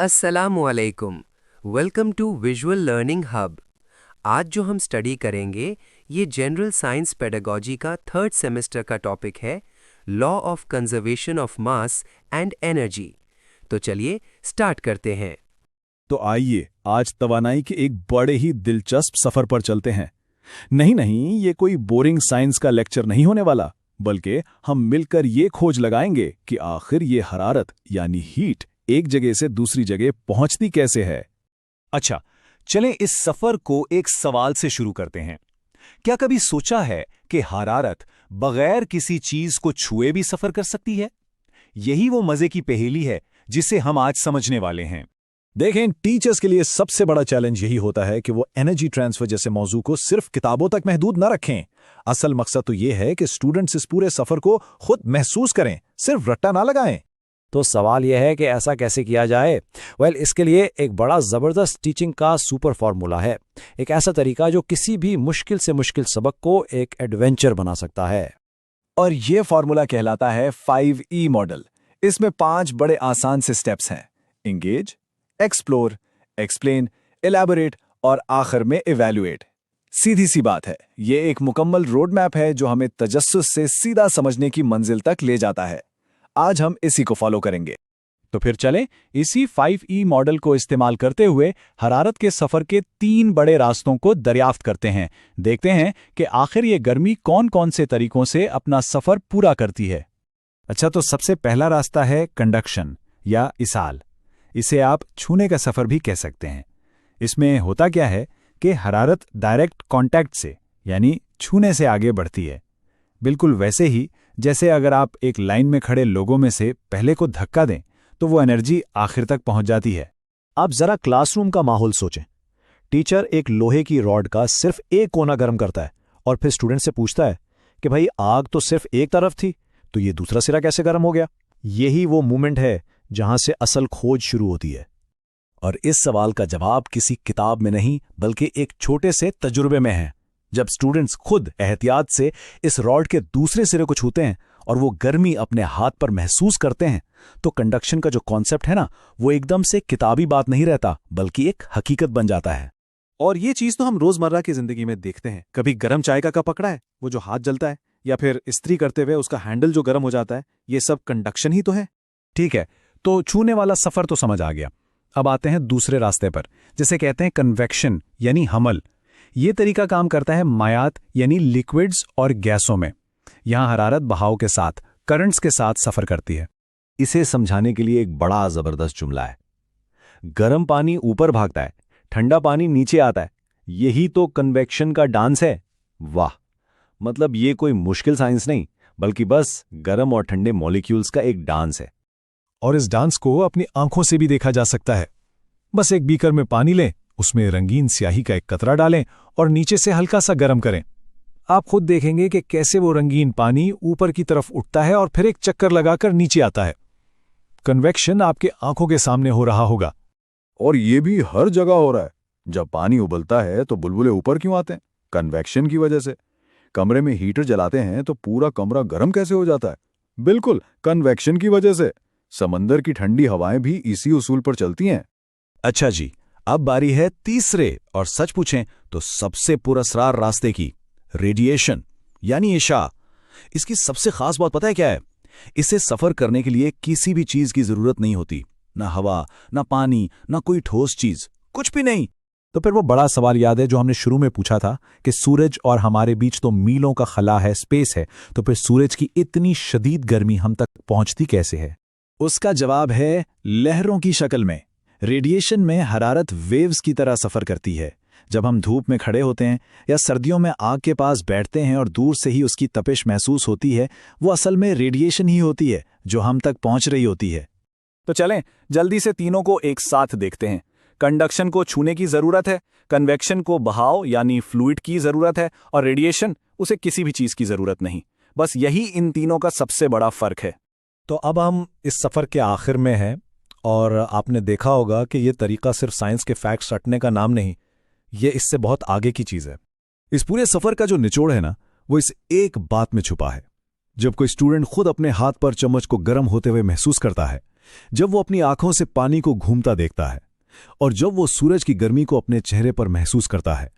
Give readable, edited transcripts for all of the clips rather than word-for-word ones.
अस्सलामुअलैकुम। Welcome to visual learning hub. आज जो हम स्टडी करेंगे ये जनरल साइंस पेडागोजी का थर्ड सेमेस्टर का टॉपिक है, law of conservation of mass and energy. तो चलिए स्टार्ट करते हैं। तो आइए आज तवानाई के एक बड़े ही दिलचस्प सफर पर चलते हैं। नहीं, ये कोई बोरिंग साइंस का लेक्चर नहीं होने वाला, बल्कि हम मिलकर ये खोज लगाएंगे कि आखिर ये हरारत यानी हीट एक जगह से दूसरी जगह पहुंचती कैसे है। अच्छा, चलें इस सफर को एक सवाल से शुरू करते हैं। क्या कभी सोचा है कि हरारत बगैर किसी चीज को छुए भी सफर कर सकती है? यही वो मजे की पहेली है जिसे हम आज समझने वाले हैं। देखें, टीचर्स के लिए सबसे बड़ा चैलेंज यही होता है कि वो एनर्जी ट्रांसफर जैसे मौजू को सिर्फ किताबों तक महदूद न रखें। असल मकसद तो ये है कि स्टूडेंट्स इस पूरे सफर को खुद महसूस करें, सिर्फ रट्टा ना लगाएं। तो सवाल यह है कि ऐसा कैसे किया जाए? इसके लिए एक बड़ा ज़बरदस्त टीचिंग का सुपर फॉर्मूला है, एक ऐसा तरीका जो किसी भी मुश्किल से मुश्किल सबक को एक एडवेंचर बना सकता है। और ये फॉर्मूला कहलाता है 5E मॉडल। इसमें 5 बड़े आसान से स्टेप्स हैं: इंगेज, एक्सप्लोर, एक्सप्लेन, इलैबोरेट और आखिर में इवैल्यूएट। सीधी सी बात है, ये एक मुकम्मल रोड मैप है जो हमें तजस्सुस से सीधा समझने की मंजिल तक ले जाता है। आज हम इसी को फॉलो करेंगे। तो फिर चलें इसी 5E मॉडल को इस्तेमाल करते हुए हरारत के सफर के 3 बड़े रास्तों को दरियाफ्त करते हैं। देखते हैं कि आखिर ये गर्मी कौन कौन से तरीकों से अपना सफर पूरा करती है। अच्छा, तो सबसे पहला रास्ता है कंडक्शन या इसाल। इसे आप छूने का सफर भी कह सकते हैं। इसमें होता क्या है कि हरारत डायरेक्ट कांटेक्ट से यानी छूने से आगे बढ़ती है, बिल्कुल वैसे ही जैसे अगर आप एक लाइन में खड़े लोगों में से पहले को धक्का दें तो वो एनर्जी आखिर तक पहुंच जाती है। आप जरा क्लासरूम का माहौल सोचें। टीचर एक लोहे की रॉड का सिर्फ एक कोना गर्म करता है और फिर स्टूडेंट से पूछता है कि भाई आग तो सिर्फ एक तरफ थी, तो ये दूसरा सिरा कैसे गर्म हो गया? यही वो मोमेंट है जहां से असल खोज शुरू होती है। और इस सवाल का जवाब किसी किताब में नहीं बल्कि एक छोटे से तजुर्बे में है। जब स्टूडेंट्स खुद एहतियात से इस रॉड के दूसरे सिरे को छूते हैं और वो गर्मी अपने हाथ पर महसूस करते हैं, तो कंडक्शन का जो कॉन्सेप्ट है ना, वो एकदम से किताबी बात नहीं रहता बल्कि एक हकीकत बन जाता है। और ये चीज तो हम रोजमर्रा की जिंदगी में देखते हैं। कभी गर्म चाय का कप पकड़ा है, वो जो हाथ जलता है, या फिर इस्त्री करते हुए उसका हैंडल जो गर्म हो जाता है, ये सब कंडक्शन ही तो है। ठीक है, तो छूने वाला सफर तो समझ आ गया। अब आते हैं दूसरे रास्ते पर, जिसे कहते हैं कन्वेक्शन यानी हमल। ये तरीका काम करता है मायात यानी लिक्विड्स और गैसों में। यहां हरारत बहाव के साथ, करंट्स के साथ सफर करती है। इसे समझाने के लिए एक बड़ा जबरदस्त जुमला है। गर्म पानी ऊपर भागता है, ठंडा पानी नीचे आता है। यही तो कन्वेक्शन का डांस है। वाह! मतलब ये कोई मुश्किल साइंस नहीं बल्कि बस गर्म और ठंडे मॉलिक्यूल्स का एक डांस है। और इस डांस को अपनी आंखों से भी देखा जा सकता है। बस एक बीकर में पानी लें, उसमें रंगीन स्याही का एक कतरा डालें और नीचे से हल्का सा गर्म करें। आप खुद देखेंगे कि कैसे वो रंगीन पानी ऊपर की तरफ उठता है और फिर एक चक्कर लगाकर नीचे आता है। कन्वेक्शन आपके आंखों के सामने हो रहा होगा। और ये भी हर जगह हो रहा है। जब पानी उबलता है तो बुलबुले ऊपर क्यों आते हैं? कन्वेक्शन की वजह से। कमरे में हीटर जलाते हैं तो पूरा कमरा गर्म कैसे हो जाता है? बिल्कुल कन्वेक्शन की वजह से। समंदर की ठंडी हवाएं भी इसी उसूल पर चलती हैं। अच्छा जी, अब बारी है तीसरे और सच पूछें तो सबसे पुरस्कार रास्ते की, रेडिएशन यानी इशा। इसकी सबसे खास बात पता है क्या है? इसे सफर करने के लिए किसी भी चीज की जरूरत नहीं होती, ना हवा, ना पानी, ना कोई ठोस चीज, कुछ भी नहीं। तो फिर वो बड़ा सवाल याद है जो हमने शुरू में पूछा था कि सूरज और हमारे बीच तो मीलों का खला है, स्पेस है, तो फिर सूरज की इतनी शदीद गर्मी हम तक पहुंचती कैसे है? उसका जवाब है लहरों की शक्ल में। रेडिएशन में हरारत वेव्स की तरह सफर करती है। जब हम धूप में खड़े होते हैं या सर्दियों में आग के पास बैठते हैं और दूर से ही उसकी तपिश महसूस होती है, वो असल में रेडिएशन ही होती है जो हम तक पहुंच रही होती है। तो चलें जल्दी से तीनों को एक साथ देखते हैं। कंडक्शन को छूने की जरूरत है, कन्वेक्शन को बहाव यानी फ्लूइड की जरूरत है, और रेडिएशन उसे किसी भी चीज की जरूरत नहीं। बस यही इन तीनों का सबसे बड़ा फर्क है। तो अब हम इस सफर के आखिर में हैं और आपने देखा होगा कि यह तरीका सिर्फ साइंस के फैक्ट्स रटने का नाम नहीं, ये इससे बहुत आगे की चीज है। इस पूरे सफर का जो निचोड़ है ना, वो इस एक बात में छुपा है। जब कोई स्टूडेंट खुद अपने हाथ पर चम्मच को गर्म होते हुए महसूस करता है जब वो अपनी आंखों से पानी को घूमता देखता है और जब वो सूरज की गर्मी को अपने चेहरे पर महसूस करता है,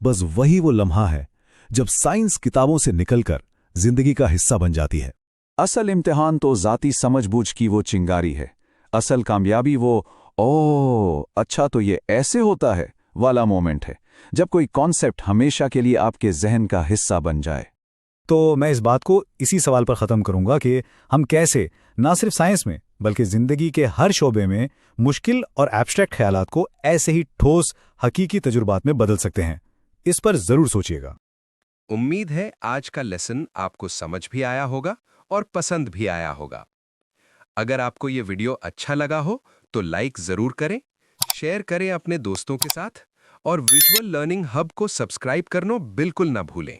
बस वही वो लम्हा है जब साइंस किताबों से निकलकर जिंदगी का हिस्सा बन जाती है। असल इम्तिहान तो जाती समझबूझ की वो चिंगारी है। असल कामयाबी वो अच्छा तो ये ऐसे होता है वाला मोमेंट है, जब कोई कॉन्सेप्ट हमेशा के लिए आपके जहन का हिस्सा बन जाए। तो मैं इस बात को इसी सवाल पर ख़त्म करूंगा कि हम कैसे ना सिर्फ साइंस में बल्कि ज़िंदगी के हर शोबे में मुश्किल और एब्स्ट्रैक्ट ख्यालात को ऐसे ही ठोस हकीकी तजुर्बात में बदल सकते हैं। इस पर ज़रूर सोचिएगा। उम्मीद है आज का लेसन आपको समझ भी आया होगा और पसंद भी आया होगा। अगर आपको ये वीडियो अच्छा लगा हो तो लाइक ज़रूर करें, शेयर करें अपने दोस्तों के साथ और विजुअल लर्निंग हब को सब्सक्राइब करना बिल्कुल ना भूलें।